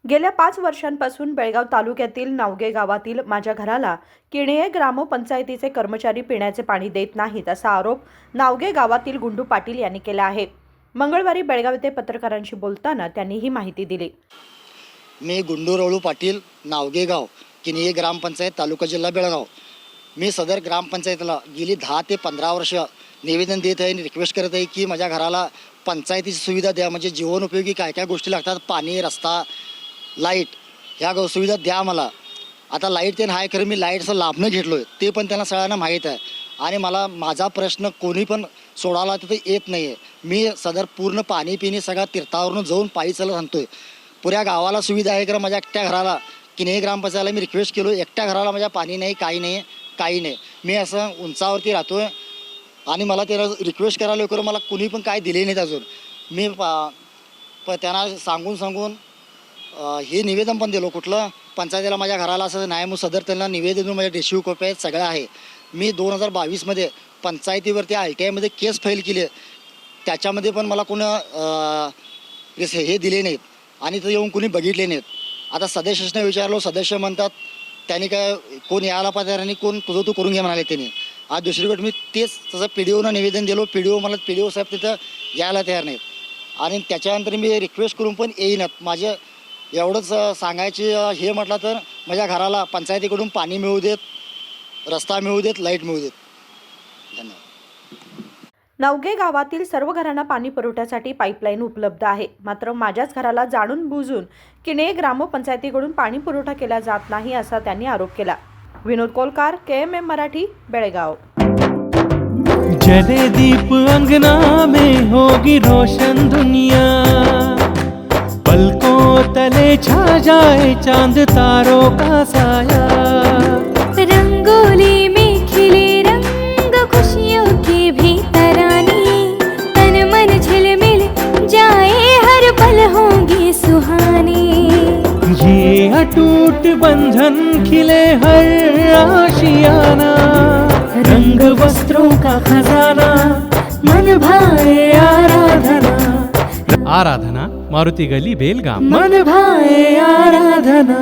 गेल्या 5 वर्षांपासून बेळगाव तालुक्यातील नावगे गावातील माझ्या घराला किणये ग्रामपंचायतीचे कर्मचारी पिण्याचे पाणी देत नाहीत असा आरोप नावगे गावातील गुंडू पाटील यांनी केला आहे. मंगळवारी बेळगाव येथे पत्रकारांशी बोलताना त्यांनी ही माहिती दिली. मी गुंडू पाटील, नावगे गाव, किणये ग्रामपंचायत, तालुका जिल्हा बेळगाव. मी सदर ग्रामपंचायतीला गेली 10 ते 15 वर्ष निवेदन देत आहे आणि रिक्वेस्ट करत आहे की माझ्या घराला पंचायतीची सुविधा द्या. म्हणजे जीवनोपयोगी काय काय गोष्टी लागतात, पाणी, रस्ता, लाईट, ह्या सुविधा द्या मला. आता लाईट ते आहे खरं, मी लाईटचं लाभणं घेतलो आहे ते पण त्यांना सगळ्यांना माहीत आहे आणि मला माझा प्रश्न कोणी पण सोडायला तिथे येत नाही आहे. मी सदर पूर्ण पाणी पिणी सगळ्या तीर्थावरून जाऊन पायी चालत आणतो आहे. पुऱ्या गावाला सुविधा आहे खरं, माझ्या एकट्या घराला किणये ग्रामपंचायतीला मी रिक्वेस्ट केलो, एकट्या घराला माझ्या पाणी नाही, काही नाही. मी असं उंचावरती राहतो आहे आणि मला त्याला रिक्वेस्ट करायला लवकर मला कुणी पण काय दिले नाहीत अजून. मी त्यांना सांगून हे निवेदन पण दिलो कुठलं पंचायतीला माझ्या घराला असं नाही, मग सदर त्यांना निवेदन माझ्या रेशिओ कॉपी आहेत, सगळं आहे. मी 2022मध्ये पंचायतीवरती RTIमध्ये केस फाईल केली, त्याच्यामध्ये पण मला कोण हे दिले नाहीत आणि ते येऊन कोणी बघितले नाहीत. आता सदस्याने विचारलो, सदस्य म्हणतात त्यांनी काय कोण यायला पाहिजे आणि कोण तुझं तू करून घे म्हणाले त्यांनी. आज दुसरीकडे मी तेच तसं PDOनं निवेदन दिलो, मला PDO साहेब तिथं यायला तयार नाहीत आणि त्याच्यानंतर मी रिक्वेस्ट करून पण येईनात. माझे एवढंच सांगायचे हे म्हटलं तर माझ्या घराला पंचायतीकडून पाणी मिळू देत, रस्ता मिळू देत, लाईट मिळू देत. धन्यवाद. नावगे गावातील सर्व घरांना पाणी पुरवठ्यासाठी पाईपलाईन उपलब्ध आहे, मात्र माझ्याच घराला जाणून बुजून किणये ग्रामपंचायतीकडून पाणी पुरवठा केला जात नाही असा त्यांनी आरोप केला. विनोद कोलकार, KMM मराठी, बेळगाव. जले दीप अंगना में होगी रोशन दुनिया, पलकों तले छा जाए चांद तारों का साया, रंगोली में खिले रंग खुशियों के भी तराने, तन मन झिलमिल जाए हर पल होंगे सुहाने, ये अटूट बंधन खिले हर आशियाना, रंग वस्त्रों का खजाना, मन भाए आराधना. आराधना, मारुती गली, बेलगाम. मन भाए आराधना.